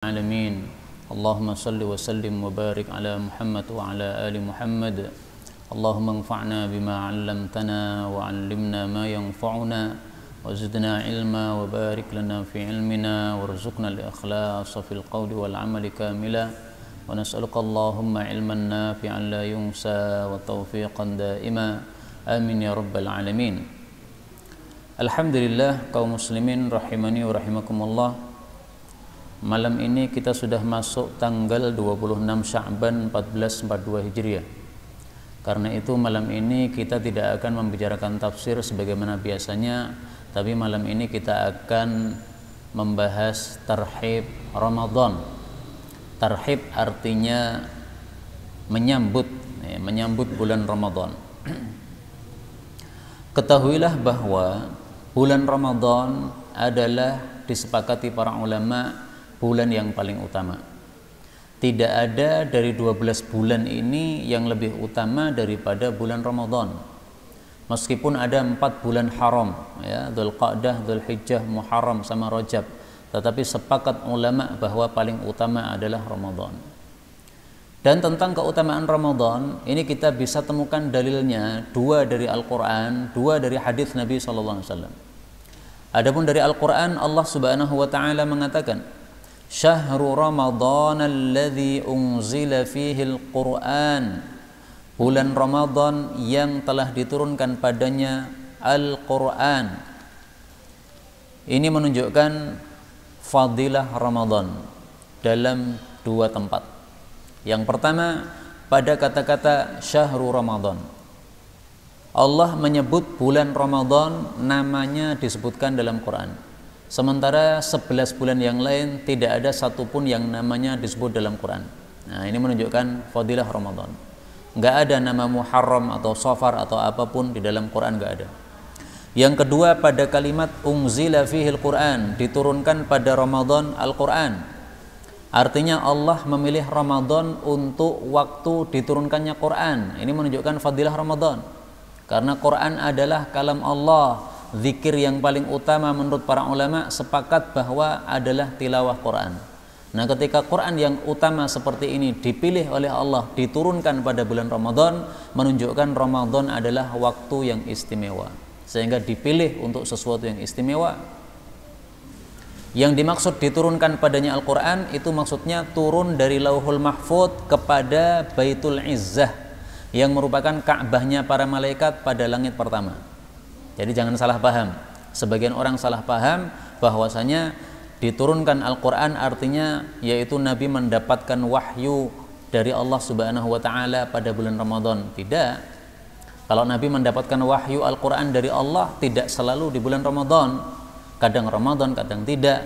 العالمين اللهم صل وسلم وبارك على محمد وعلى آل محمد اللهم انفعنا بما علمتنا وعلمنا ما ينفعنا وزدنا علما وبارك لنا في علمنا وارزقنا الإخلاص في القول والعمل كاملا ونسألك اللهم علما نافعا لا ينسى وتوفيقا دائما آمين يا رب العالمين. Alhamdulillah kaum muslimin rahimani wa rahimakumullah. Malam ini kita sudah masuk tanggal 26 Sya'ban 1442 Hijriah. Karena itu malam ini kita tidak akan membicarakan tafsir sebagaimana biasanya, tapi malam ini kita akan membahas tarhib Ramadan. Tarhib artinya menyambut bulan Ramadan. Ketahuilah bahwa bulan Ramadan adalah disepakati para ulama bulan yang paling utama. Tidak ada dari 12 bulan ini yang lebih utama daripada bulan Ramadan. Meskipun ada 4 bulan haram, ya, Dzulqa'dah, Dzulhijjah, Muharram sama Rajab, tetapi sepakat ulama bahwa paling utama adalah Ramadan. Dan tentang keutamaan Ramadan, ini kita bisa temukan dalilnya 2 dari Al-Qur'an, 2 dari hadis Nabi sallallahu alaihi wasallam. Adapun dari Al-Qur'an, Allah Subhanahu wa taala mengatakan, Syahrul Ramadan alladzi unzila fihi al-Qur'an. Bulan Ramadan yang telah diturunkan padanya Al-Qur'an. Ini menunjukkan fadilah Ramadan dalam 2 tempat. Yang pertama, pada kata-kata Syahrul Ramadan. Allah menyebut bulan Ramadan, namanya disebutkan dalam Quran. Sementara 11 bulan yang lain tidak ada satupun yang namanya disebut dalam Quran. Nah, ini menunjukkan fadilah Ramadan. Nggak ada nama Muharram atau Safar atau apapun di dalam Quran, nggak ada. Yang kedua, pada kalimat unzila fihil Quran, diturunkan pada Ramadan Al-Quran. Artinya Allah memilih Ramadan untuk waktu diturunkannya Quran. Ini menunjukkan fadilah Ramadan. Karena Quran adalah kalam Allah. Zikir yang paling utama menurut para ulama sepakat bahwa adalah tilawah Quran. Nah, ketika Quran yang utama seperti ini dipilih oleh Allah, diturunkan pada bulan Ramadan, menunjukkan Ramadan adalah waktu yang istimewa, sehingga dipilih untuk sesuatu yang istimewa. Yang dimaksud diturunkan padanya Al-Quran itu maksudnya turun dari Lauhul Mahfudz kepada Baitul Izzah, yang merupakan Ka'bahnya para malaikat pada langit pertama. Jadi jangan salah paham. Sebagian orang salah paham bahwasanya diturunkan Al-Quran artinya yaitu Nabi mendapatkan wahyu dari Allah Subhanahu wa taala pada bulan Ramadan. Tidak. Kalau Nabi mendapatkan wahyu Al-Quran dari Allah tidak selalu di bulan Ramadan. Kadang Ramadan, kadang tidak.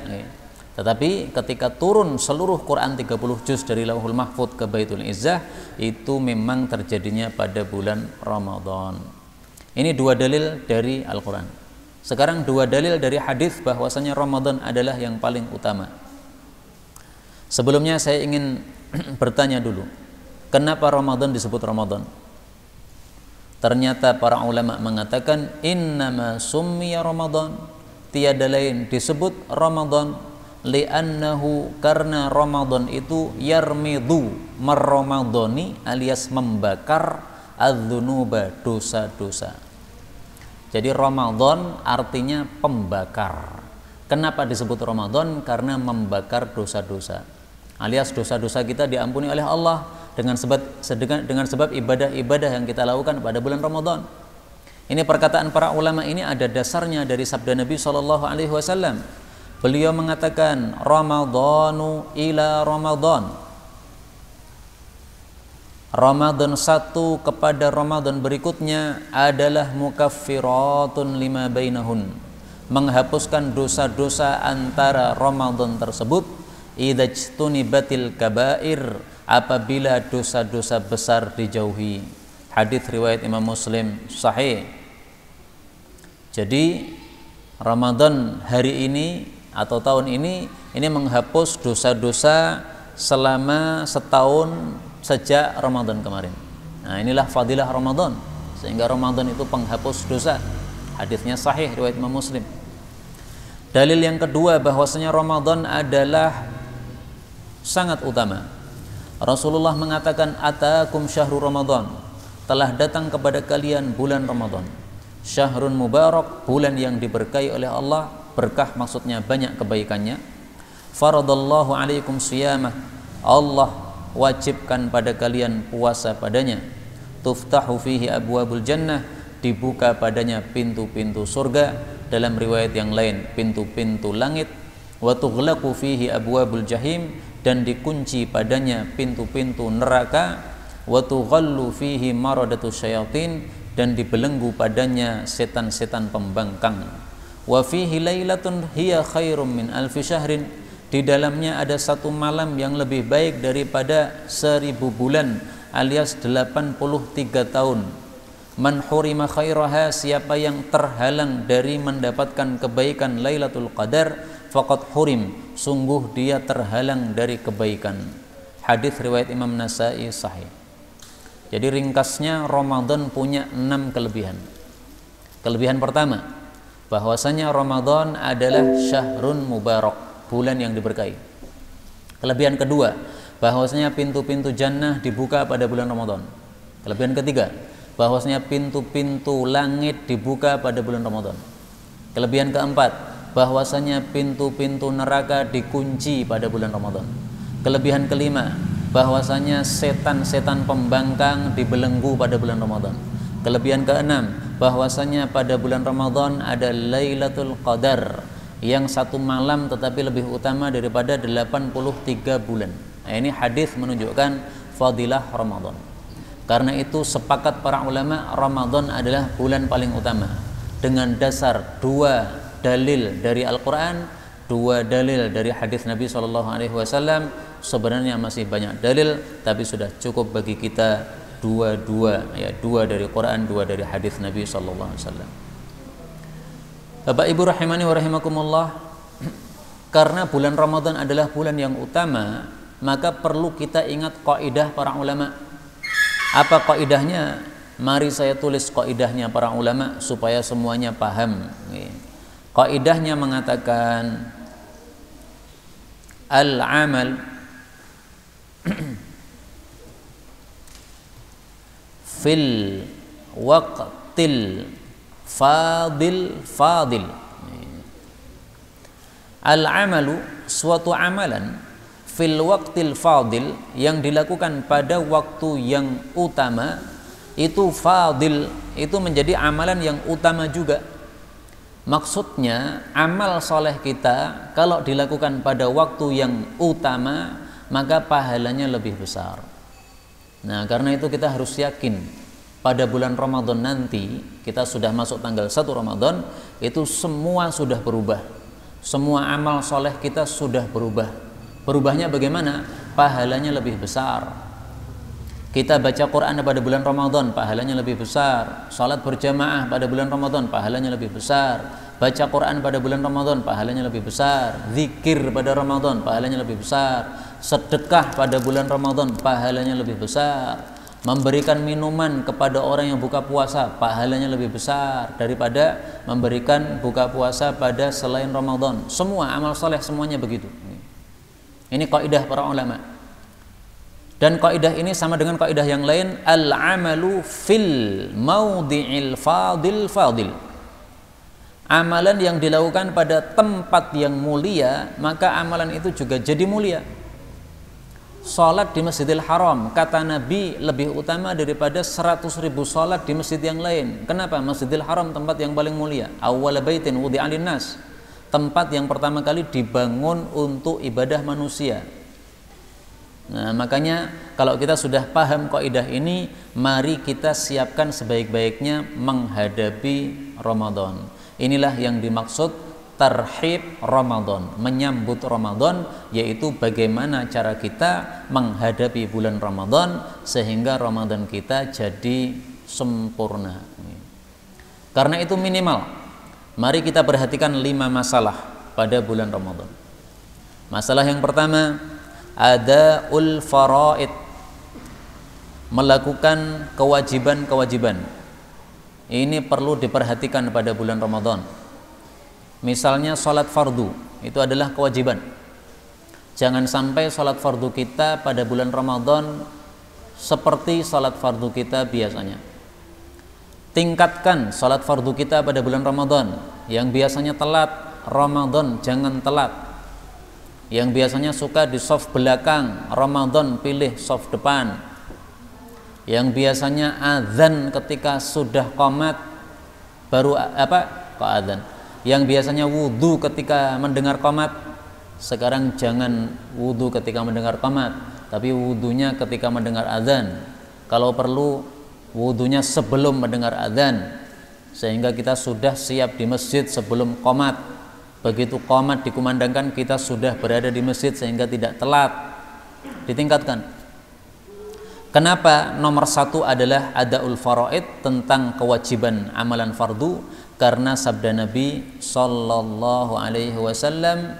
Tetapi ketika turun seluruh Quran 30 juz dari Lauhul Mahfudz ke Baitul Izzah, itu memang terjadinya pada bulan Ramadan. Ini 2 dalil dari Al-Quran. Sekarang 2 dalil dari hadis bahwasanya Ramadan adalah yang paling utama. Sebelumnya saya ingin bertanya dulu, kenapa Ramadan disebut Ramadan? Ternyata para ulama mengatakan innama summiya Ramadan, tiada lain disebut Ramadan li'annahu, karena Ramadan itu yarmidu, merramadhani alias membakar adzunuba, dosa-dosa. Jadi Ramadan artinya pembakar. Kenapa disebut Ramadan? Karena membakar dosa-dosa. Alias dosa-dosa kita diampuni oleh Allah dengan sebab ibadah-ibadah yang kita lakukan pada bulan Ramadan. Ini perkataan para ulama ini ada dasarnya dari sabda Nabi sallallahu alaihi wasallam. Beliau mengatakan Ramadhanu ila Ramadan. Ramadan satu kepada Ramadan berikutnya adalah mukaffiratun lima bainahun, menghapuskan dosa-dosa antara Ramadan tersebut, idzajtunibatil kabair, apabila dosa-dosa besar dijauhi. Hadis riwayat Imam Muslim sahih. Jadi Ramadan hari ini atau tahun ini menghapus dosa-dosa selama setahun sejak Ramadan kemarin. Nah, inilah fadilah Ramadan, sehingga Ramadan itu penghapus dosa. Hadisnya sahih riwayat Imam Muslim. Dalil yang kedua bahwasanya Ramadan adalah sangat utama. Rasulullah mengatakan, atakum syahrul Ramadan, telah datang kepada kalian bulan Ramadan. Syahrun mubarak, bulan yang diberkahi oleh Allah. Berkah maksudnya banyak kebaikannya. Faradallahu alaikum siyamah, Allah wajibkan pada kalian puasa padanya. Tuftahu fihi abwabul jannah, dibuka padanya pintu-pintu surga. Dalam riwayat yang lain, pintu-pintu langit. Wa tughlaqu fihi abwabul jahim, dan dikunci padanya pintu-pintu neraka. Wa tughallu fihi maradatus syayatin, dan dibelenggu padanya setan-setan pembangkang. Wa fihi lailatun hiya khairum min alfi syahrin, di dalamnya ada satu malam yang lebih baik daripada 1000 bulan alias 83 tahun. Man hurima khairaha, siapa yang terhalang dari mendapatkan kebaikan Lailatul Qadar, faqad hurim, sungguh dia terhalang dari kebaikan. Hadis riwayat Imam Nasa'i sahih. Jadi ringkasnya, Ramadan punya 6 kelebihan. Kelebihan pertama, bahwasanya Ramadan adalah syahrun mubarak, bulan yang diberkahi. Kelebihan kedua, bahwasanya pintu-pintu jannah dibuka pada bulan Ramadan. Kelebihan ketiga, bahwasanya pintu-pintu langit dibuka pada bulan Ramadan. Kelebihan keempat, bahwasanya pintu-pintu neraka dikunci pada bulan Ramadan. Kelebihan kelima, bahwasanya setan-setan pembangkang dibelenggu pada bulan Ramadan. Kelebihan keenam, bahwasanya pada bulan Ramadan ada Lailatul Qadar, yang satu malam tetapi lebih utama daripada 83 bulan. Nah, ini hadis menunjukkan fadilah Ramadan. Karena itu sepakat para ulama, Ramadan adalah bulan paling utama. Dengan dasar 2 dalil dari Al-Quran, 2 dalil dari hadis Nabi SAW. Sebenarnya masih banyak dalil, tapi sudah cukup bagi kita 2 dari Quran, 2 dari hadis Nabi SAW. Bapak Ibu rahimani wa rahimakumullah, karena bulan Ramadan adalah bulan yang utama, maka perlu kita ingat kaidah para ulama. Apa kaidahnya? Mari saya tulis kaidahnya para ulama supaya semuanya paham. Kaidahnya mengatakan, al-amal fil waqtil fadil. Al-amalu, suatu amalan, fil waqtil fadil, yang dilakukan pada waktu yang utama, itu fadil, itu menjadi amalan yang utama juga. Maksudnya, amal soleh kita kalau dilakukan pada waktu yang utama, maka pahalanya lebih besar. Nah, karena itu kita harus yakin pada bulan Ramadan nanti, kita sudah masuk tanggal 1 Ramadan, itu semua sudah berubah. Semua amal soleh kita sudah berubah. Berubahnya bagaimana? Pahalanya lebih besar. Kita baca Quran pada bulan Ramadan, pahalanya lebih besar. Salat berjamaah pada bulan Ramadan, pahalanya lebih besar. Baca Quran pada bulan Ramadan, pahalanya lebih besar. Zikir pada Ramadan, pahalanya lebih besar. Sedekah pada bulan Ramadan, pahalanya lebih besar. Memberikan minuman kepada orang yang buka puasa, pahalanya lebih besar daripada memberikan buka puasa pada selain Ramadan. Semua amal soleh semuanya begitu. Ini kaidah para ulama. Dan kaidah ini sama dengan kaidah yang lain, al-amalu fil maudhi'il fadil. Amalan yang dilakukan pada tempat yang mulia, maka amalan itu juga jadi mulia. Salat di Masjidil Haram, kata Nabi, lebih utama daripada 100.000 salat di masjid yang lain. Kenapa? Masjidil Haram tempat yang paling mulia. Awwal baitin wudi'a linnas, tempat yang pertama kali dibangun untuk ibadah manusia. Nah, makanya kalau kita sudah paham kaidah ini, mari kita siapkan sebaik-baiknya menghadapi Ramadan. Inilah yang dimaksud tarhib Ramadan, menyambut Ramadan, yaitu bagaimana cara kita menghadapi bulan Ramadan sehingga Ramadan kita jadi sempurna. Karena itu minimal, mari kita perhatikan 5 masalah pada bulan Ramadan. Masalah yang pertama, adaul faraid, melakukan kewajiban-kewajiban. Ini perlu diperhatikan pada bulan Ramadan. Misalnya salat fardu, itu adalah kewajiban. Jangan sampai sholat fardu kita pada bulan Ramadan seperti sholat fardu kita biasanya. Tingkatkan sholat fardu kita pada bulan Ramadan. Yang biasanya telat, Ramadan jangan telat. Yang biasanya suka di soft belakang, Ramadan pilih soft depan. Yang biasanya azan ketika sudah qomat baru kok azan. Yang biasanya wudu ketika mendengar qomat, sekarang jangan wudu ketika mendengar qomat, tapi wudunya ketika mendengar azan. Kalau perlu wudunya sebelum mendengar azan, sehingga kita sudah siap di masjid sebelum qomat. Begitu qomat dikumandangkan, kita sudah berada di masjid sehingga tidak telat. Ditingkatkan. Kenapa nomor satu adalah adaul faraid, tentang kewajiban amalan fardu? Karena sabda Nabi Sallallahu Alaihi Wasallam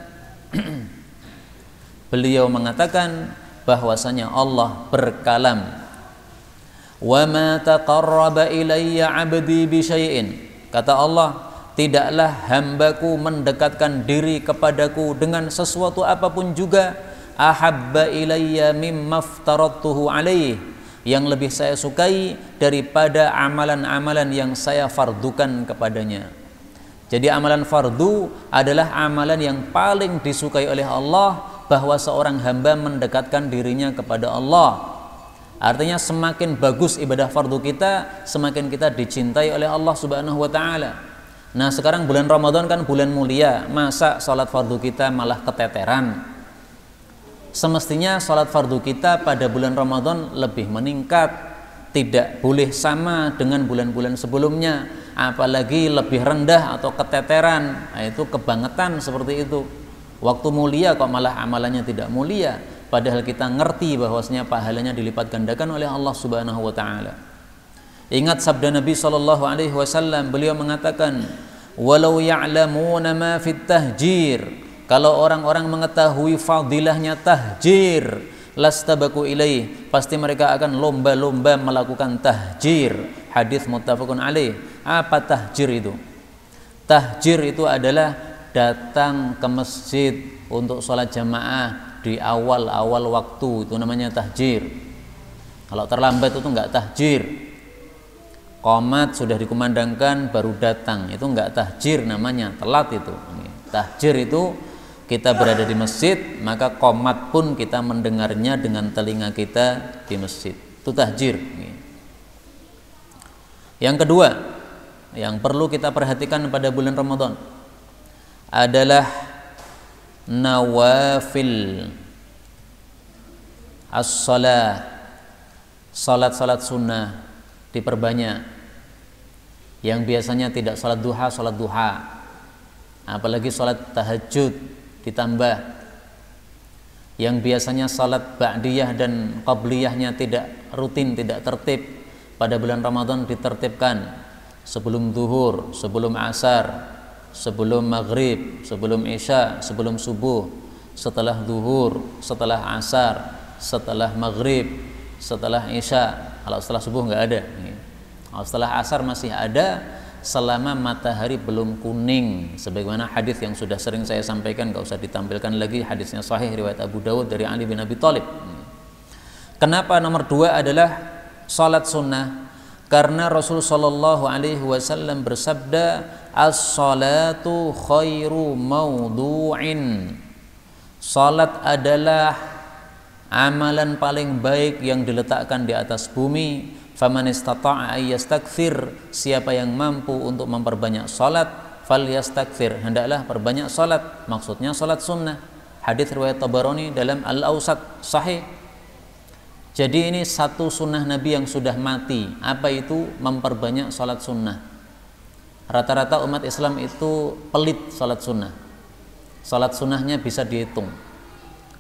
beliau mengatakan bahwasanya Allah berkalam, wa ma taqarraba ilayya 'abdi bi syai'in. Kata Allah, tidaklah hambaku mendekatkan diri kepadaku dengan sesuatu apapun juga, ahabba ilayya mimma aftaradtuhu alaih, yang lebih saya sukai daripada amalan-amalan yang saya fardukan kepadanya. Jadi amalan fardu adalah amalan yang paling disukai oleh Allah, bahwa seorang hamba mendekatkan dirinya kepada Allah. Artinya semakin bagus ibadah fardu kita, semakin kita dicintai oleh Allah Subhanahu wa taala. Nah, sekarang bulan Ramadan kan bulan mulia, masa salat fardu kita malah keteteran? Semestinya salat fardu kita pada bulan Ramadan lebih meningkat, tidak boleh sama dengan bulan-bulan sebelumnya, apalagi lebih rendah atau keteteran. Nah, itu kebangetan seperti itu. Waktu mulia kok malah amalannya tidak mulia, padahal kita ngerti bahwasanya pahalanya dilipat gandakan oleh Allah Subhanahu wa taala. Ingat sabda Nabi sallallahu alaihi wasallam, beliau mengatakan, "Walau ya'lamuna ma fit tahjir." Kalau orang-orang mengetahui fadilahnya tahjir, lastabaku ilaih, pasti mereka akan lomba-lomba melakukan tahjir. Hadis muttafaqun alaih. Apa tahjir itu? Tahjir itu adalah datang ke masjid untuk sholat jamaah di awal-awal waktu, itu namanya tahjir. Kalau terlambat itu enggak tahjir. Qomat sudah dikumandangkan baru datang, itu enggak tahjir namanya, telat itu. Tahjir itu kita berada di masjid, maka qomat pun kita mendengarnya dengan telinga kita di masjid. Itu tahjir. Yang kedua yang perlu kita perhatikan pada bulan Ramadan adalah nawafil as-salah. Salat-salat sunnah diperbanyak. Yang biasanya tidak salat duha, apalagi salat tahajud ditambah. Yang biasanya salat ba'diyah dan qabliyahnya tidak rutin, tidak tertib, pada bulan Ramadan ditertibkan. Sebelum zuhur, sebelum asar, sebelum maghrib, sebelum isya, sebelum subuh, setelah zuhur, setelah asar, setelah maghrib, setelah isya. Kalau setelah subuh nggak ada. Kalau setelah asar masih ada, selama matahari belum kuning, sebagaimana hadis yang sudah sering saya sampaikan, gak usah ditampilkan lagi, hadisnya sahih riwayat Abu Dawud dari Ali bin Abi Thalib. Kenapa nomor dua adalah salat sunnah? Karena Rasul sallallahu alaihi wasallam bersabda, as-salatu khairu maudu'in. Salat adalah amalan paling baik yang diletakkan di atas bumi. Faman istata'a ayyastakthir, siapa yang mampu untuk memperbanyak salat, falyastakthir, hendaklah perbanyak salat. Maksudnya salat sunnah. Hadis riwayat Tabarani dalam Al-Awsat sahih. Jadi ini satu sunnah Nabi yang sudah mati. Apa itu? Memperbanyak salat sunnah. Rata-rata umat Islam itu pelit salat sunnah. Salat sunnahnya bisa dihitung.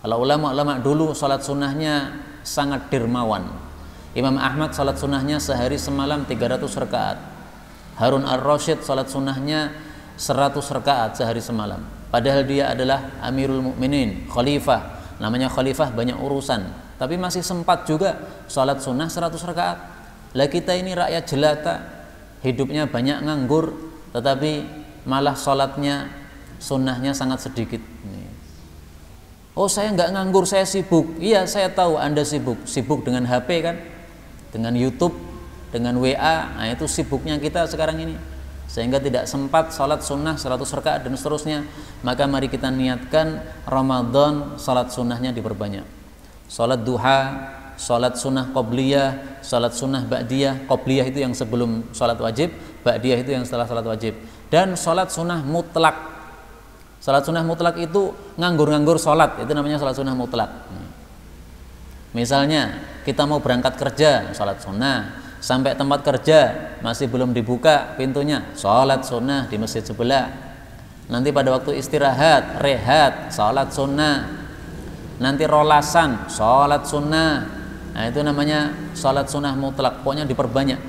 Kalau ulama-ulama dulu salat sunnahnya sangat dermawan. Imam Ahmad salat sunnahnya sehari semalam 300 rakaat. Harun ar-Rasyid salat sunnahnya 100 rakaat sehari semalam. Padahal dia adalah Amirul Mukminin, khalifah. Namanya khalifah banyak urusan, tapi masih sempat juga salat sunnah 100 rakaat. Lah kita ini rakyat jelata, hidupnya banyak nganggur, tetapi malah salatnya sunnahnya sangat sedikit. Oh saya nggak nganggur, saya sibuk. Iya saya tahu Anda sibuk. Sibuk dengan HP kan, dengan YouTube, dengan WA. Nah itu sibuknya kita sekarang ini, sehingga tidak sempat sholat sunnah 100 rakaat dan seterusnya. Maka mari kita niatkan Ramadan sholat sunnahnya diperbanyak. Sholat duha, sholat sunnah qobliyah, sholat sunnah ba'diyah. Qobliyah itu yang sebelum sholat wajib, ba'diyah itu yang setelah sholat wajib. Dan sholat sunnah mutlak. Sholat sunnah mutlak itu nganggur-nganggur sholat, itu namanya sholat sunnah mutlak. Misalnya kita mau berangkat kerja, sholat sunnah. Sampai tempat kerja masih belum dibuka pintunya, sholat sunnah di masjid sebelah. Nanti pada waktu istirahat, rehat, sholat sunnah. Nanti rolasan, sholat sunnah. Nah itu namanya sholat sunnah mutlak. Pokoknya diperbanyak.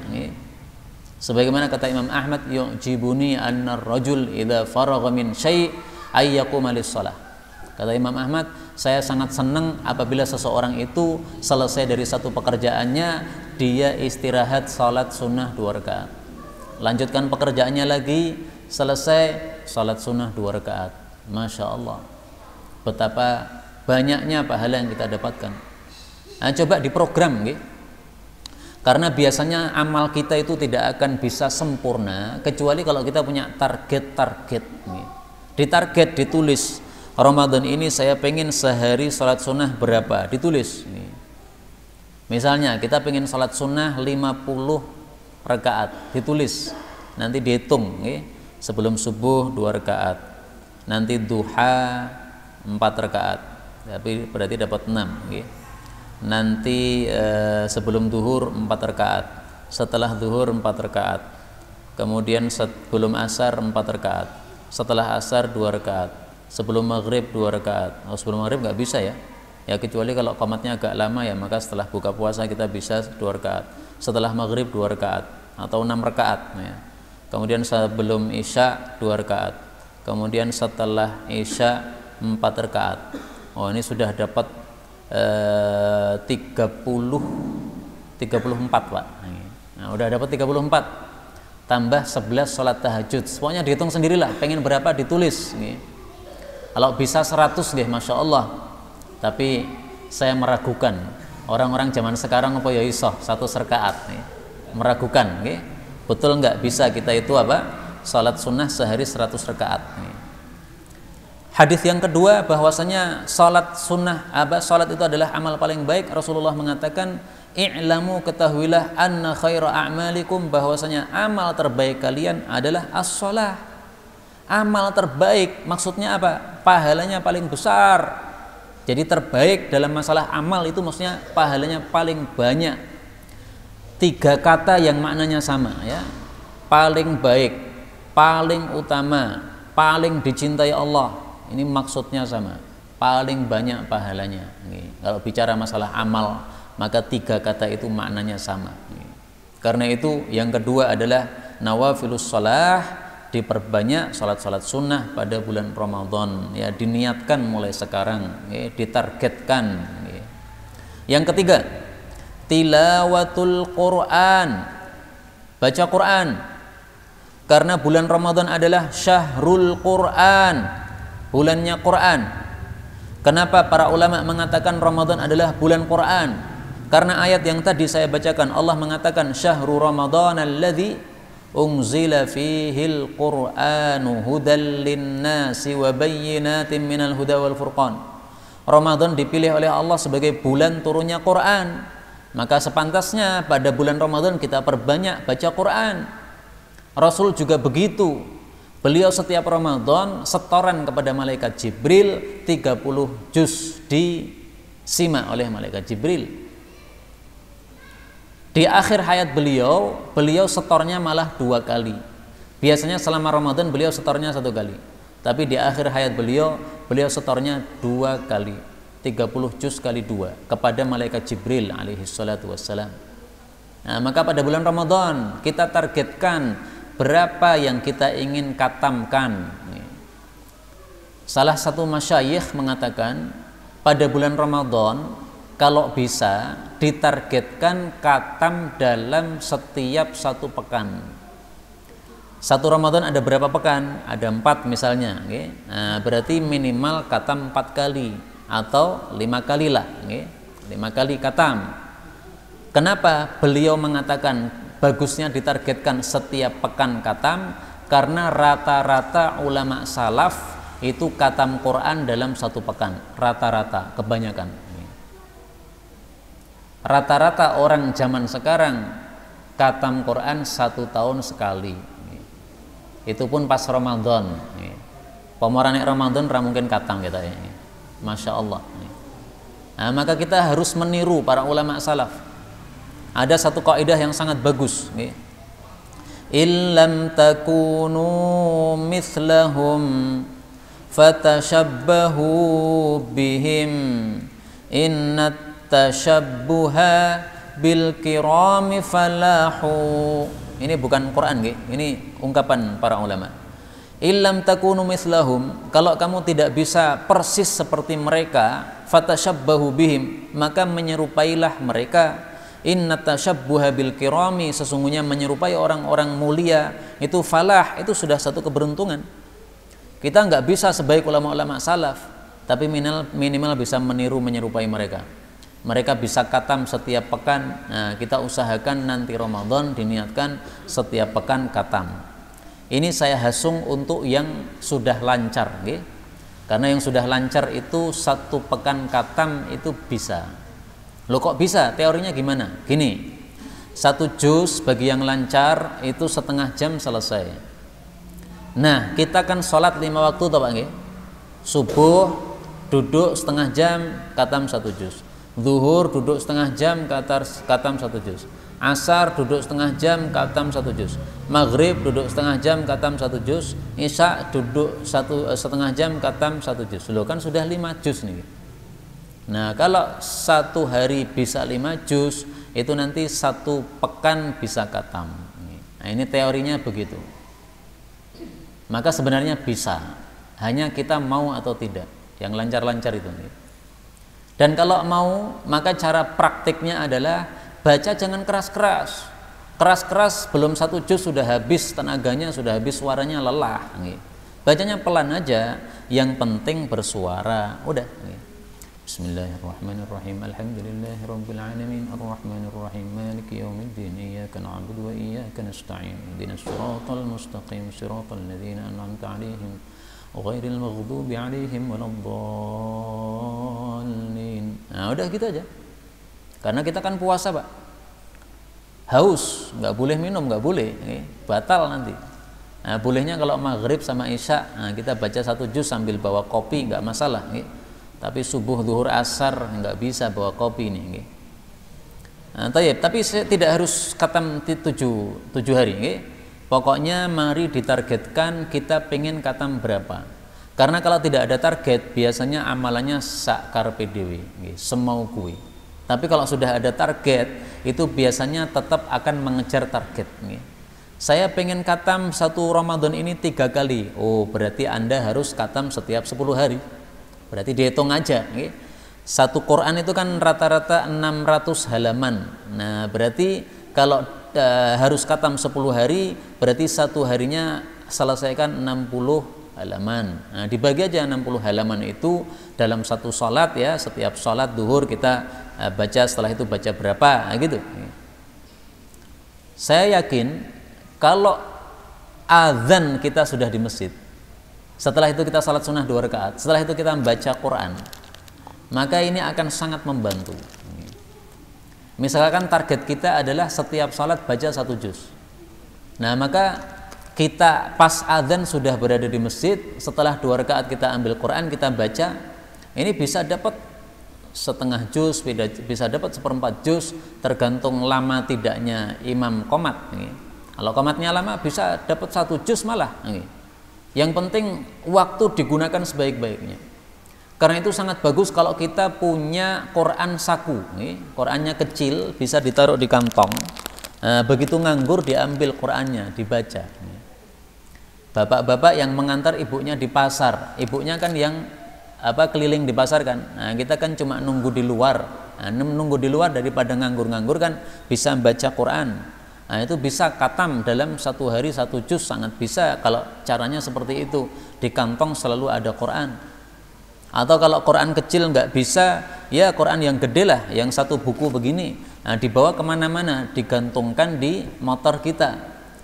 Sebagaimana kata Imam Ahmad, yu'jibuni anna rajul idza faragha min syai' ayyaquma lis-shalah. Kata Imam Ahmad, saya sangat senang apabila seseorang itu selesai dari satu pekerjaannya, dia istirahat salat sunnah 2 rakaat. Lanjutkan pekerjaannya lagi, selesai salat sunnah 2 rakaat. Masya Allah, betapa banyaknya pahala yang kita dapatkan. Nah, coba diprogram, gitu. Karena biasanya amal kita itu tidak akan bisa sempurna kecuali kalau kita punya target-target, gitu. Ditarget, ditulis, Ramadan ini saya pengen sehari sholat sunnah berapa, ditulis. Misalnya kita pengen sholat sunnah 50 rakaat, ditulis, nanti dihitung. Sebelum subuh 2 rakaat, nanti duha 4 rakaat, tapi berarti dapat 6. Nanti sebelum duhur 4 rakaat, setelah duhur 4 rakaat, kemudian sebelum asar 4 rakaat, setelah asar 2 rakaat, sebelum maghrib 2 rakaat. Oh, sebelum maghrib nggak bisa ya kecuali kalau qomatnya agak lama ya, maka setelah buka puasa kita bisa 2 rakaat, setelah maghrib 2 rakaat atau 6 rakaat ya. Kemudian sebelum isya 2 rakaat, kemudian setelah isya 4 rakaat. Oh ini sudah dapat 34 Pak. Nah udah dapat 34 tambah 11 sholat tahajud. Pokoknya dihitung sendirilah, pengen berapa ditulis. Kalau bisa 100 deh, Masya Allah. Tapi saya meragukan orang-orang zaman sekarang apa ya iso 1 rakaat. Meragukan, betul nggak bisa kita itu apa? Sholat sunnah sehari 100 rakaat. Hadis yang kedua bahwasanya sholat sunnah, sholat itu adalah amal paling baik. Rasulullah mengatakan, i'lamu, ketahuilah, anna khaira a'malikum, bahwasanya amal terbaik kalian adalah as-shalah. Amal terbaik maksudnya apa? Pahalanya paling besar. Jadi terbaik dalam masalah amal itu maksudnya pahalanya paling banyak. 3 kata yang maknanya sama ya. Paling baik, paling utama, paling dicintai Allah. Ini maksudnya sama. Paling banyak pahalanya. Kalau bicara masalah amal, maka 3 kata itu maknanya sama. Karena itu yang kedua adalah nawafilus shalah, diperbanyak salat-salat sunnah pada bulan Ramadan ya, diniatkan mulai sekarang ya, ditargetkan ya. Yang ketiga, tilawatul Quran, baca Quran, karena bulan Ramadan adalah syahrul Quran, bulannya Quran. Kenapa para ulama mengatakan Ramadan adalah bulan Quran? Karena ayat yang tadi saya bacakan, Allah mengatakan syahrul Ramadan alladzi unzila fihil Qur'anu hudal linnasi wa bayyinatin minal huda wal furqan. Ramadan dipilih oleh Allah sebagai bulan turunnya Quran, maka sepantasnya pada bulan Ramadan kita perbanyak baca Quran. Rasul juga begitu. Beliau setiap Ramadan setoran kepada malaikat Jibril 30 juz disimak oleh malaikat Jibril. Di akhir hayat beliau setornya malah 2 kali. Biasanya selama Ramadan beliau setornya 1 kali. Tapi di akhir hayat beliau setornya 2 kali. 30 juz kali 2 kepada malaikat Jibril alaihi salatu wassalam. Nah, maka pada bulan Ramadan kita targetkan berapa yang kita ingin khatamkan. Salah satu masyayikh mengatakan pada bulan Ramadan kalau bisa ditargetkan khatam dalam setiap 1 pekan. 1 Ramadan ada berapa pekan? Ada 4 misalnya. Nah, berarti minimal khatam 4 kali. atau 5 kali lah, 5 kali katam. Kenapa beliau mengatakan bagusnya ditargetkan setiap pekan katam? Karena rata-rata ulama salaf itu katam Quran dalam 1 pekan, rata-rata, kebanyakan. Rata-rata orang zaman sekarang katam Quran 1 tahun sekali. Itu pun pas Ramadan. Pomorane Ramadan mungkin katam kita ini. Masya Allah. Nah, maka kita harus meniru para ulama salaf. Ada satu kaidah yang sangat bagus. Illam takunu mithlahum fatashabbahu bihim innat tashabbuha bil kirami falahu. Ini bukan Quran, ini ungkapan para ulama. Illam takunu mithlahum, kalau kamu tidak bisa persis seperti mereka, fatashabbahu bihim, maka menyerupailah mereka. Inna tashabbuha bil kirami, sesungguhnya menyerupai orang-orang mulia itu falah, itu sudah satu keberuntungan. Kita nggak bisa sebaik ulama-ulama salaf, tapi minimal bisa meniru menyerupai mereka. Mereka bisa katam setiap pekan. Nah, kita usahakan nanti Ramadan diniatkan setiap pekan katam. Ini saya hasung untuk yang sudah lancar, karena yang sudah lancar itu 1 pekan katam itu bisa. Loh kok bisa? Teorinya gimana? Gini, 1 juz bagi yang lancar itu setengah jam selesai. Nah, kita kan sholat 5 waktu toh Pak nggih? Subuh duduk setengah jam katam 1 juz. Zuhur duduk setengah jam katam 1 juz. Asar duduk setengah jam katam 1 juz. Maghrib duduk setengah jam katam 1 juz. Isya duduk setengah jam katam 1 juz. Loh kan sudah 5 juz nih. Nah, kalau 1 hari bisa 5 juz, itu nanti 1 pekan bisa katam. Nah, ini teorinya begitu. Maka sebenarnya bisa, hanya kita mau atau tidak. Yang lancar-lancar itu. Dan kalau mau, maka cara praktiknya adalah baca jangan keras-keras. Keras-keras belum 1 juz sudah habis tenaganya, sudah habis suaranya, lelah. Bacanya pelan aja, yang penting bersuara. Udah. Bismillahirrahmanirrahim. Alhamdulillahirabbil alamin arrahmanir rahim maliki yaumiddin iyyaka na'budu wa iyyaka nasta'in ihdinas siratal mustaqim siratal ladzina an'amta 'alaihim ghairil maghdubi 'alaihim waladdallin. Nah, udah gitu aja. Karena kita kan puasa, Pak. Haus, nggak boleh minum, nggak boleh, batal nanti. Nah, bolehnya kalau maghrib sama isya, nah, kita baca 1 juz sambil bawa kopi, nggak masalah. Tapi subuh, zuhur, asar nggak bisa bawa kopi nih. Nah, tapi tidak harus katam 7 hari. Pokoknya mari ditargetkan kita pengen katam berapa. Karena kalau tidak ada target, biasanya amalannya sak karepe dhewe, semau kuwi. Tapi kalau sudah ada target, itu biasanya tetap akan mengejar target. Saya pengen katam 1 Ramadan ini 3 kali. Oh, berarti Anda harus katam setiap 10 hari. Berarti dihitung aja. 1 Quran itu kan rata-rata 600 halaman. Nah, berarti kalau harus katam 10 hari, berarti 1 harinya selesaikan 60 halaman. Nah, dibagi aja 60 halaman itu dalam 1 sholat ya. Setiap sholat duhur kita baca, setelah itu baca berapa, nah, gitu. Saya yakin kalau azan kita sudah di masjid, setelah itu kita salat sunnah 2 rakaat, setelah itu kita membaca Quran, maka ini akan sangat membantu. Misalkan target kita adalah setiap salat baca 1 juz. Nah, maka kita pas azan sudah berada di masjid, setelah 2 rakaat kita ambil Quran, kita baca, ini bisa dapat setengah juz, bisa dapat 1/4 juz, tergantung lama tidaknya imam qomat. Kalau qomatnya lama bisa dapat 1 juz malah. Yang penting waktu digunakan sebaik-baiknya. Karena itu sangat bagus kalau kita punya Quran saku, Qurannya kecil, bisa ditaruh di kantong. Begitu nganggur diambil Qurannya, dibaca. Bapak-bapak yang mengantar ibunya di pasar, ibunya kan yang keliling di pasar kan. Nah, kita kan cuma nunggu di luar. Nah, nunggu di luar daripada nganggur-nganggur kan bisa baca Quran. Nah, itu bisa katam dalam 1 hari 1 juz, sangat bisa kalau caranya seperti itu. Di kantong selalu ada Quran. Atau kalau Quran kecil nggak bisa, ya Quran yang gede lah, yang satu buku begini. Nah, dibawa kemana-mana, digantungkan di motor kita.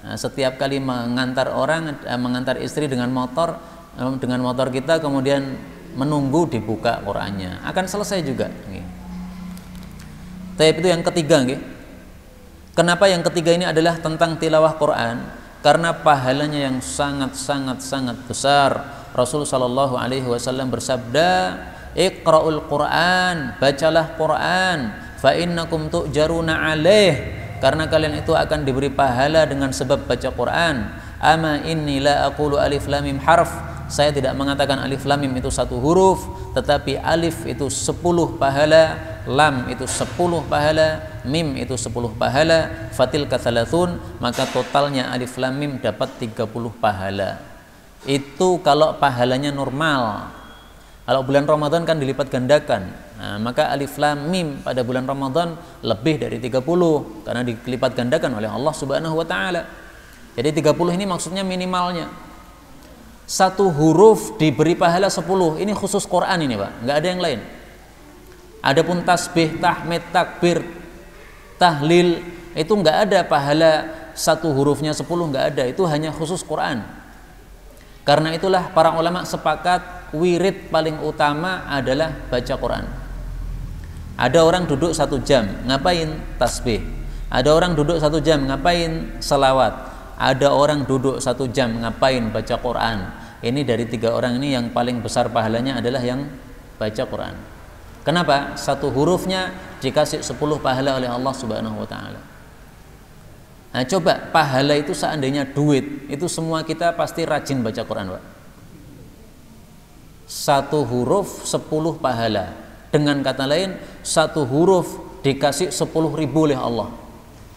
Nah, setiap kali mengantar orang, mengantar istri dengan motor kita, kemudian menunggu dibuka Qurannya, akan selesai juga. Tapi itu yang ketiga. Kenapa yang ketiga ini adalah tentang tilawah Quran? Karena pahalanya yang sangat besar. Rasul sallallahu alaihi wasallam bersabda, "Iqra'ul Qur'an, bacalah Quran, fa innakum tu'jaruna 'alaih." Karena kalian itu akan diberi pahala dengan sebab baca Quran. Ama inni la aqulu alif lam mim harf. Saya tidak mengatakan alif lam mim itu satu huruf, tetapi alif itu 10 pahala, lam itu 10 pahala, mim itu 10 pahala, fatil kathalathun, maka totalnya alif lam mim dapat 30 pahala. Itu kalau pahalanya normal. Kalau bulan Ramadan kan dilipat gandakan. Nah, maka alif lam mim pada bulan Ramadan lebih dari 30 karena dilipat gandakan oleh Allah Subhanahu wa taala. Jadi 30 ini maksudnya minimalnya. Satu huruf diberi pahala 10. Ini khusus Quran ini, Pak. Enggak ada yang lain. Adapun tasbih, tahmid, takbir, tahlil itu enggak ada pahala satu hurufnya 10, enggak ada. Itu hanya khusus Quran. Karena itulah para ulama sepakat wirid paling utama adalah baca Quran. Ada orang duduk 1 jam, ngapain? Tasbih. Ada orang duduk 1 jam, ngapain? Selawat. Ada orang duduk 1 jam, ngapain? Baca Quran. Ini dari 3 orang ini yang paling besar pahalanya adalah yang baca Quran. Kenapa? Satu hurufnya dikasih 10 pahala oleh Allah Subhanahu wa taala. Nah, coba pahala itu seandainya duit, itu semua kita pasti rajin baca Quran, Pak. Satu huruf 10 pahala. Dengan kata lain, satu huruf dikasih 10.000 oleh Allah.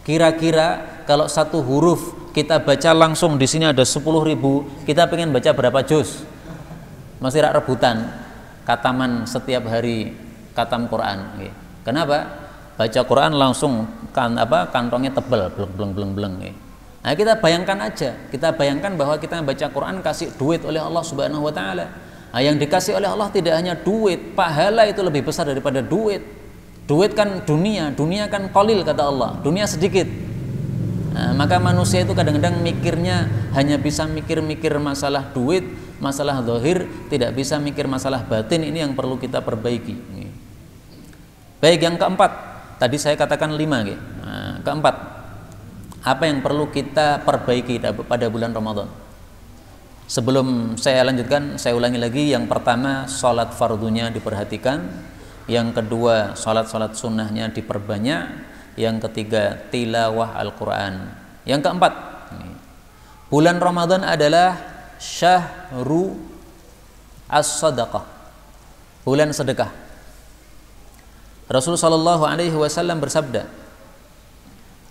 Kira-kira kalau satu huruf kita baca langsung di sini ada 10.000, kita pengen baca berapa juz? Masih rebutan kataman setiap hari katam Quran. Kenapa? Baca Quran langsung kantongnya tebal, bleng. Nah, kita bayangkan aja, kita bayangkan bahwa kita baca Quran kasih duit oleh Allah Subhanahu wa taala. Nah, yang dikasih oleh Allah tidak hanya duit, pahala itu lebih besar daripada duit. Duit kan dunia kan qalil kata Allah, dunia sedikit. Nah, maka manusia itu kadang-kadang mikirnya hanya bisa mikir masalah duit, masalah zahir, tidak bisa mikir masalah batin. Ini yang perlu kita perbaiki. Baik, yang keempat. Tadi saya katakan 5. Nah, keempat, apa yang perlu kita perbaiki pada bulan Ramadan? Sebelum saya lanjutkan, saya ulangi lagi. Yang pertama, sholat fardunya diperhatikan. Yang kedua, sholat sunnahnya diperbanyak. Yang ketiga, tilawah Al-Quran. Yang keempat, bulan Ramadan adalah syahru as-sadaqah, bulan sedekah. Rasulullah sallallahu alaihi wasallam bersabda,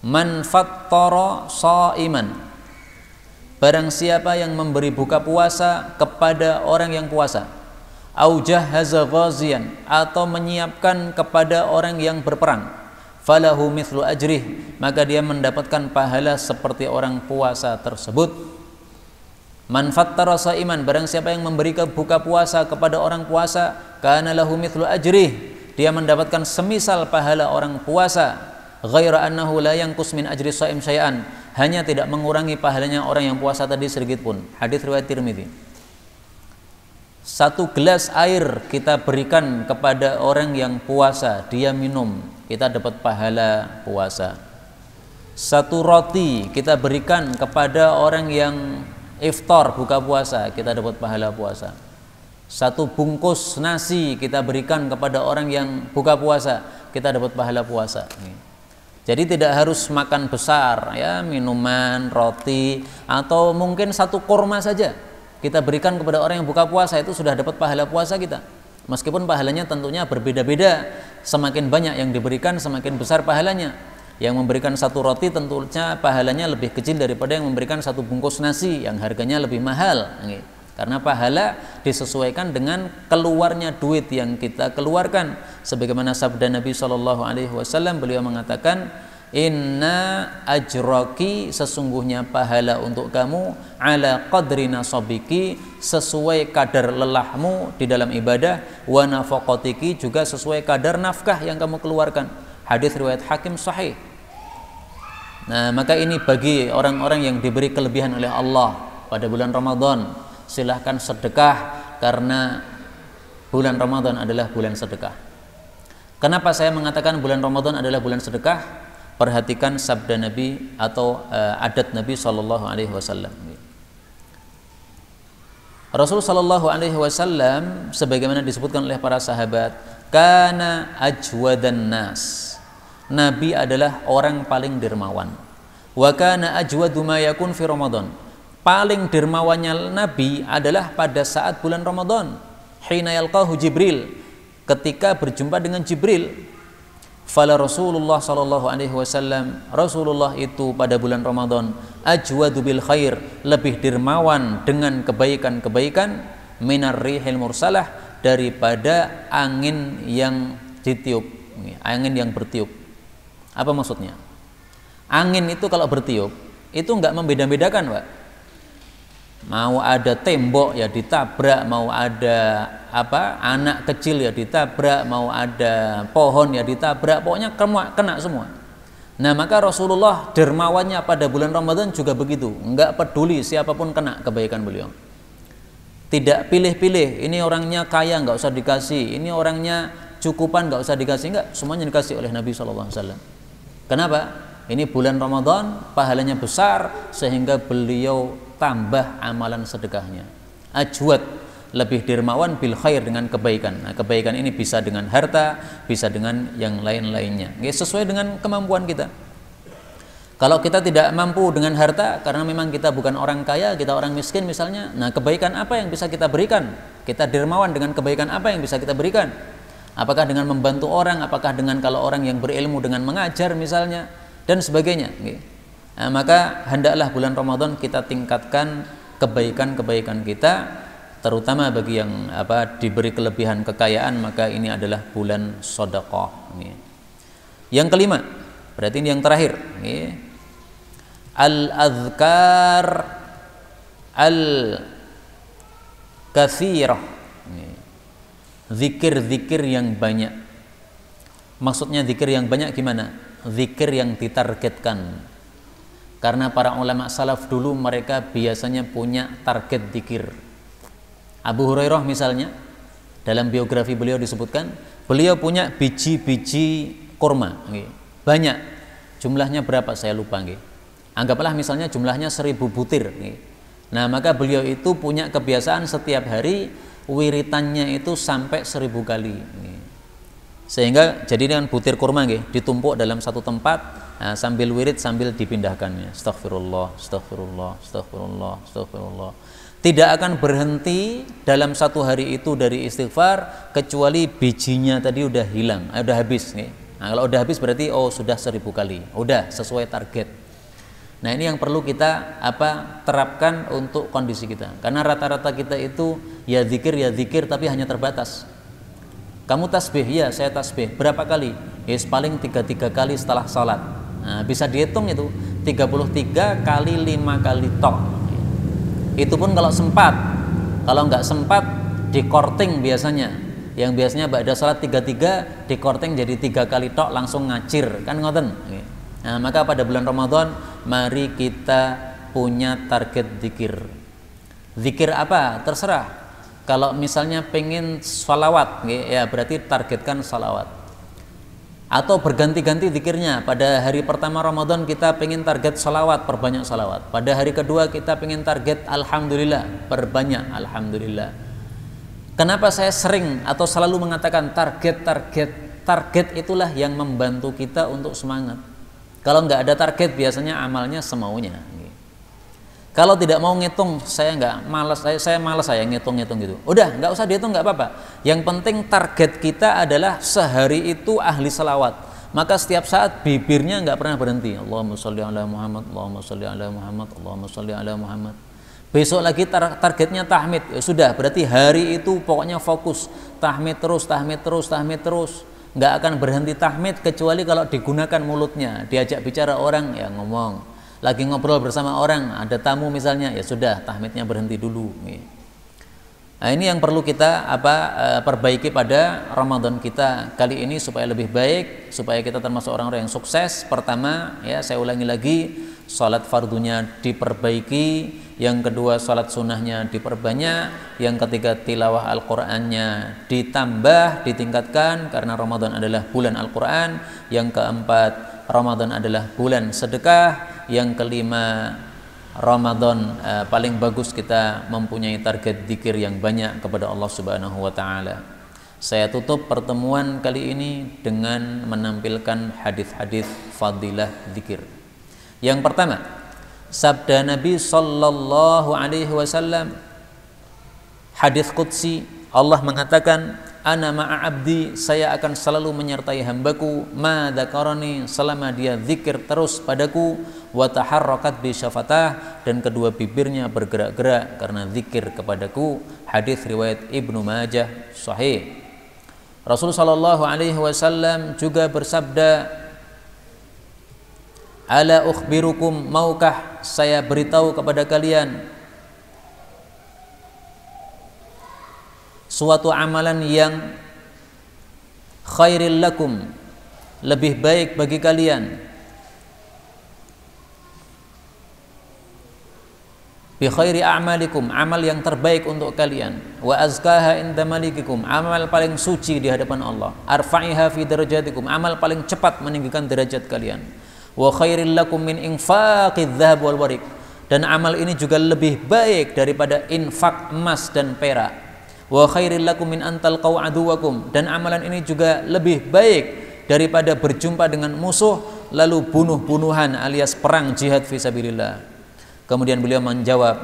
"Man fattara shaiman." Barang siapa yang memberi buka puasa kepada orang yang puasa, au jahaza ghaziyan, atau menyiapkan kepada orang yang berperang, falahu mithlu ajrih, maka dia mendapatkan pahala seperti orang puasa tersebut. Man fattara shaiman, barang siapa yang memberi buka puasa kepada orang puasa, kana lahu mithlu ajrih, dia mendapatkan semisal pahala orang puasa, ghaira annahu la yanqus min ajri shaim syai'an, hanya tidak mengurangi pahalanya orang yang puasa tadi sedikit pun. Hadis riwayat Tirmidzi. 1 gelas air kita berikan kepada orang yang puasa, dia minum, kita dapat pahala puasa. 1 roti kita berikan kepada orang yang iftar, buka puasa, kita dapat pahala puasa. 1 bungkus nasi kita berikan kepada orang yang buka puasa, kita dapat pahala puasa. Jadi tidak harus makan besar, ya, minuman, roti, atau mungkin 1 kurma saja kita berikan kepada orang yang buka puasa, itu sudah dapat pahala puasa kita. Meskipun pahalanya tentunya berbeda-beda, semakin banyak yang diberikan semakin besar pahalanya. Yang memberikan 1 roti tentunya pahalanya lebih kecil daripada yang memberikan 1 bungkus nasi yang harganya lebih mahal. Karena pahala disesuaikan dengan keluarnya duit yang kita keluarkan. Sebagaimana sabda Nabi SAW, beliau mengatakan, inna ajraki, sesungguhnya pahala untuk kamu, ala qadri nasabiki, sesuai kadar lelahmu di dalam ibadah, wa nafaqatiki, juga sesuai kadar nafkah yang kamu keluarkan. Hadis riwayat Hakim sahih. Nah, maka ini bagi orang-orang yang diberi kelebihan oleh Allah pada bulan Ramadan, silahkan sedekah, karena bulan Ramadan adalah bulan sedekah. Kenapa saya mengatakan bulan Ramadan adalah bulan sedekah? Perhatikan sabda Nabi atau adat Nabi Shallallahu Alaihi Wasallam. Rasul Shallallahu Alaihi Wasallam, sebagaimana disebutkan oleh para sahabat, kana ajwadan nas. Nabi adalah orang paling dermawan. Wa kana ajwadu ma yakun fi Ramadan. Paling dermawannya Nabi adalah pada saat bulan Ramadan. Hina yalqahu Jibril, ketika berjumpa dengan Jibril. Fala Rasulullah sallallahu alaihi wasallam, Rasulullah itu pada bulan Ramadan ajwadu bil khair, lebih dermawan dengan kebaikan-kebaikan, minar rihil mursalah, daripada angin yang ditiup, angin yang bertiup. Apa maksudnya? Angin itu kalau bertiup itu enggak membeda-bedakan, Pak. Mau ada tembok ya ditabrak, mau ada anak kecil ya ditabrak, mau ada pohon ya ditabrak, pokoknya kena semua. Nah, maka Rasulullah dermawannya pada bulan Ramadan juga begitu, enggak peduli siapapun kena kebaikan beliau. Tidak pilih-pilih, ini orangnya kaya enggak usah dikasih, ini orangnya cukupan enggak usah dikasih, enggak, semuanya dikasih oleh Nabi SAW. Kenapa? Ini bulan Ramadan, pahalanya besar, sehingga beliau tambah amalan sedekahnya. Ajwad, lebih dermawan bil khair, dengan kebaikan. Nah, kebaikan ini bisa dengan harta, bisa dengan yang lain-lainnya. Sesuai dengan kemampuan kita. Kalau kita tidak mampu dengan harta, karena memang kita bukan orang kaya, kita orang miskin misalnya, nah kebaikan apa yang bisa kita berikan? Kita dermawan dengan kebaikan apa yang bisa kita berikan? Apakah dengan membantu orang, apakah dengan kalau orang yang berilmu dengan mengajar misalnya, dan sebagainya. Nah, maka hendaklah bulan Ramadan kita tingkatkan kebaikan-kebaikan kita, terutama bagi yang diberi kelebihan kekayaan, maka ini adalah bulan sedekah. Yang kelima, berarti ini yang terakhir, al-azkar al-katsirah, zikir-zikir yang banyak. Maksudnya zikir yang banyak gimana? Zikir yang ditargetkan. Karena para ulama salaf dulu mereka biasanya punya target zikir. Abu Hurairah misalnya, dalam biografi beliau disebutkan, beliau punya biji-biji kurma, banyak. Jumlahnya berapa saya lupa. Anggaplah misalnya jumlahnya 1000 butir. Nah, maka beliau itu punya kebiasaan setiap hari wiritannya itu sampai 1000 kali. Sehingga jadi dengan butir kurma ditumpuk dalam satu tempat, nah, sambil wirid sambil dipindahkannya. Astagfirullah, astagfirullah, astagfirullah, astagfirullah. Tidak akan berhenti dalam satu hari itu dari istighfar kecuali bijinya tadi udah hilang, udah habis. Nah, kalau udah habis berarti sudah 1000 kali, udah sesuai target. Nah, ini yang perlu kita terapkan untuk kondisi kita. Karena rata-rata kita itu ya zikir tapi hanya terbatas. Kamu tasbih, ya saya tasbih. Berapa kali? Paling 3 kali setelah sholat. Nah, bisa dihitung itu 33 kali 5 kali tok. Itu pun kalau sempat. Kalau nggak sempat dikorting biasanya. Yang biasanya ba'da sholat 33 dikorting jadi 3 kali tok langsung ngacir, kan ngoten. Nah, maka pada bulan Ramadan mari kita punya target zikir. Zikir apa? Terserah. Kalau misalnya pengen salawat, ya berarti targetkan salawat. Atau berganti-ganti zikirnya. Pada hari pertama Ramadan kita pengen target salawat, perbanyak salawat. Pada hari kedua kita pengen target alhamdulillah, perbanyak alhamdulillah. Kenapa saya sering atau selalu mengatakan target itulah yang membantu kita untuk semangat. Kalau nggak ada target biasanya amalnya semaunya. Kalau tidak mau ngitung, saya malas saya ngitung-ngitung gitu. Udah, nggak usah dihitung, nggak apa-apa. Yang penting target kita adalah sehari itu ahli selawat. Maka setiap saat bibirnya nggak pernah berhenti. Allahumma sholli ala Muhammad, Allahumma sholli ala Muhammad, Allahumma sholli ala Muhammad. Besok lagi targetnya tahmid. Ya sudah, berarti hari itu pokoknya fokus tahmid terus, tahmid terus, tahmid terus. nggak akan berhenti tahmid kecuali kalau digunakan mulutnya. Diajak bicara orang ya ngomong, lagi ngobrol bersama orang, ada tamu misalnya, ya sudah tahmidnya berhenti dulu. Nah, ini yang perlu kita perbaiki pada Ramadan kita kali ini supaya lebih baik, supaya kita termasuk orang-orang yang sukses. Pertama, ya saya ulangi lagi, salat fardunya diperbaiki, yang kedua salat sunnahnya diperbanyak, yang ketiga tilawah Al-Qur'annya ditambah, ditingkatkan karena Ramadan adalah bulan Al-Qur'an, yang keempat Ramadan adalah bulan sedekah, yang kelima Ramadan paling bagus kita mempunyai target zikir yang banyak kepada Allah Subhanahu wa taala. Saya tutup pertemuan kali ini dengan menampilkan hadis-hadis fadilah zikir. Yang pertama, sabda Nabi sallallahu alaihi wasallam, hadis qudsi, Allah mengatakan, ana ma'a abdi, saya akan selalu menyertai hambaku, ma dzakarani, selama dia zikir terus padaku, wa taharrakat bi syafatah, dan kedua bibirnya bergerak-gerak karena zikir kepadaku. Hadis riwayat Ibnu Majah sahih. Rasul sallallahu alaihi wasallam juga bersabda, ala ukhbirukum, maukah saya beritahu kepada kalian suatu amalan yang khairil lakum, lebih baik bagi kalian, bi khairi a'malikum, amal yang terbaik untuk kalian, wa azkaha inda malikikum, amal paling suci di hadapan Allah, arfa'iha fi darajatikum, amal paling cepat meninggikan derajat kalian, wa khairil lakum min infaqidz dzahab wal warik, dan amal ini juga lebih baik daripada infak emas dan perak, wa khairil lakum min antal qaw aduwakum, dan amalan ini juga lebih baik daripada berjumpa dengan musuh lalu bunuh-bunuhan alias perang jihad fisabilillah. Kemudian beliau menjawab,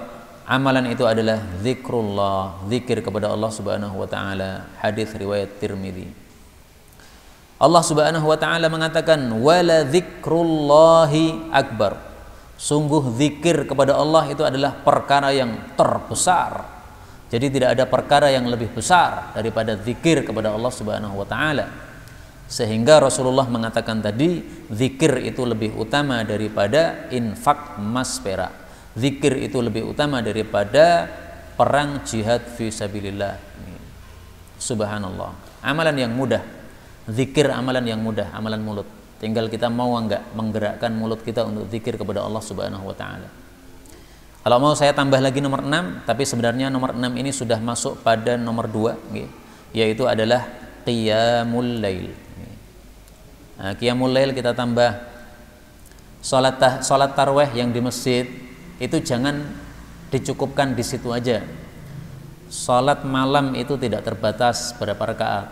amalan itu adalah zikrullah, zikir kepada Allah Subhanahu wa taala. Hadis riwayat Tirmidzi. Allah Subhanahu wa taala mengatakan, wala dzikrullahi akbar, sungguh zikir kepada Allah itu adalah perkara yang terbesar. Jadi tidak ada perkara yang lebih besar daripada zikir kepada Allah Subhanahu wa taala. Sehingga Rasulullah mengatakan tadi, zikir itu lebih utama daripada infak emas perak. Zikir itu lebih utama daripada perang jihad fi sabilillah. Subhanallah. Amalan yang mudah. Zikir amalan yang mudah, amalan mulut. Tinggal kita mau enggak menggerakkan mulut kita untuk zikir kepada Allah Subhanahu wa taala. Kalau mau saya tambah lagi nomor 6, tapi sebenarnya nomor 6 ini sudah masuk pada nomor 2, yaitu adalah qiyamul lail. Nah, qiyamul lail kita tambah salat tarawih yang di masjid itu jangan dicukupkan di situ aja. Salat malam itu tidak terbatas berapa rakaat.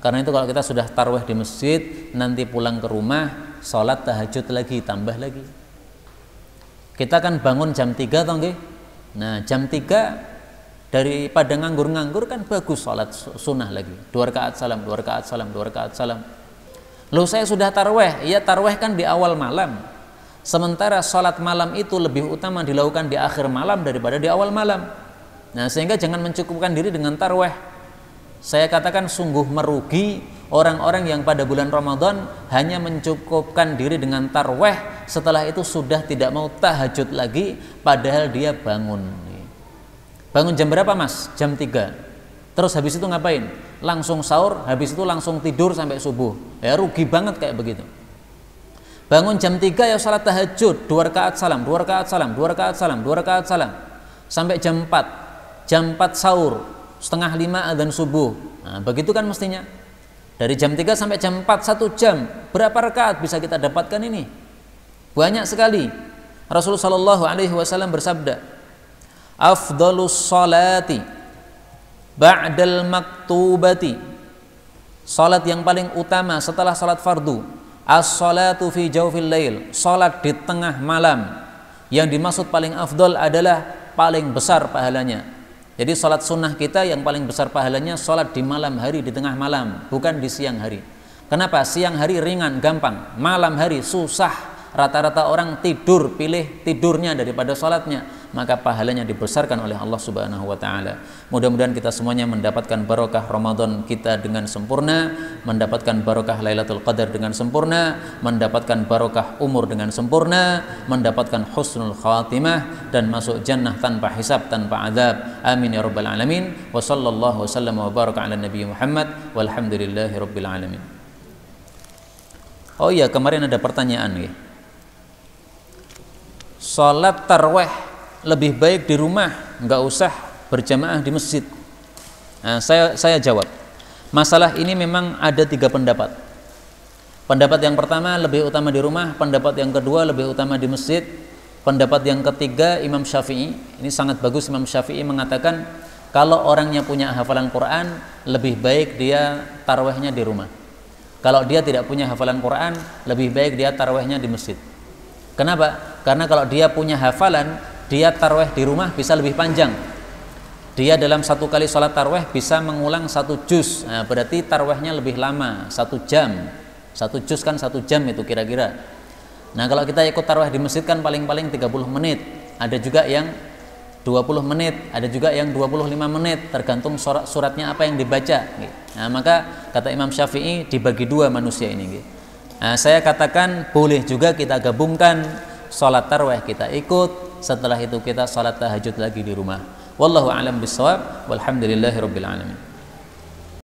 Karena itu kalau kita sudah tarawih di masjid, nanti pulang ke rumah salat tahajud lagi, tambah lagi. Kita kan bangun jam 3 toh nggih. Nah, jam 3 daripada nganggur-nganggur kan bagus salat sunnah lagi. 2 rakaat salam, 2 rakaat salam, 2 rakaat salam. Loh, saya sudah tarawih. Ya, tarawih kan di awal malam. Sementara salat malam itu lebih utama dilakukan di akhir malam daripada di awal malam. Nah, sehingga jangan mencukupkan diri dengan tarawih. Saya katakan sungguh merugi orang-orang yang pada bulan Ramadan hanya mencukupkan diri dengan tarawih, setelah itu sudah tidak mau tahajud lagi, padahal dia bangun jam berapa mas? Jam 3. Terus habis itu ngapain? Langsung sahur, habis itu langsung tidur sampai subuh. Ya rugi banget kayak begitu. Bangun jam 3 ya salat tahajud, 2 rakaat salam, 2 rakaat salam, 2 rakaat salam, 2 rakaat salam, sampai jam 4. Jam 4 sahur, setengah 5 adzan subuh. Nah, begitu kan mestinya. Dari jam 3 sampai jam 4, 1 jam. Berapa rakaat bisa kita dapatkan ini? Banyak sekali. Rasulullah sallallahu alaihi wasallam bersabda, afdhalus salati ba'dal maktubati, salat yang paling utama setelah salat fardu, as-salatu fi jawfil lail, salat di tengah malam. Yang dimaksud paling afdal adalah paling besar pahalanya. Jadi salat sunnah kita yang paling besar pahalanya salat di malam hari, di tengah malam, bukan di siang hari. Kenapa? Siang hari ringan, gampang. Malam hari susah. Rata-rata orang tidur, pilih tidurnya daripada salatnya. maka pahalanya dibesarkan oleh Allah Subhanahu wa taala. Mudah-mudahan kita semuanya mendapatkan barokah Ramadan kita dengan sempurna, mendapatkan barokah Lailatul Qadar dengan sempurna, mendapatkan barokah umur dengan sempurna, mendapatkan husnul khatimah dan masuk jannah tanpa hisab, tanpa azab. Amin ya rabbal alamin. Wa sallallahu wasallam wa baraka ala nabi Muhammad walhamdulillahi rabbil alamin. Oh iya, kemarin ada pertanyaan nih. Salat tarawih lebih baik di rumah, nggak usah berjamaah di masjid. Nah, saya jawab. Masalah ini memang ada 3 pendapat. Pendapat yang pertama lebih utama di rumah, pendapat yang kedua lebih utama di masjid, pendapat yang ketiga Imam Syafi'i. Ini sangat bagus. Imam Syafi'i mengatakan kalau orangnya punya hafalan Quran, lebih baik dia tarawihnya di rumah. Kalau dia tidak punya hafalan Quran, lebih baik dia tarawihnya di masjid. Kenapa? Karena kalau dia punya hafalan, dia tarawih di rumah bisa lebih panjang. Dia dalam 1 kali sholat tarawih bisa mengulang 1 juz. Nah, berarti tarawihnya lebih lama, 1 jam. 1 juz kan 1 jam itu kira-kira. Nah, kalau kita ikut tarawih di masjid kan paling-paling 30 menit. Ada juga yang 20 menit, ada juga yang 25 menit, tergantung suratnya apa yang dibaca. Nah, maka kata Imam Syafi'i dibagi 2 manusia ini. Nah, saya katakan boleh juga kita gabungkan sholat tarawih kita ikut, setelah itu kita sholat tahajud lagi di rumah. Wallahu a'lam bishawab, walhamdulillahi rabbil alamin.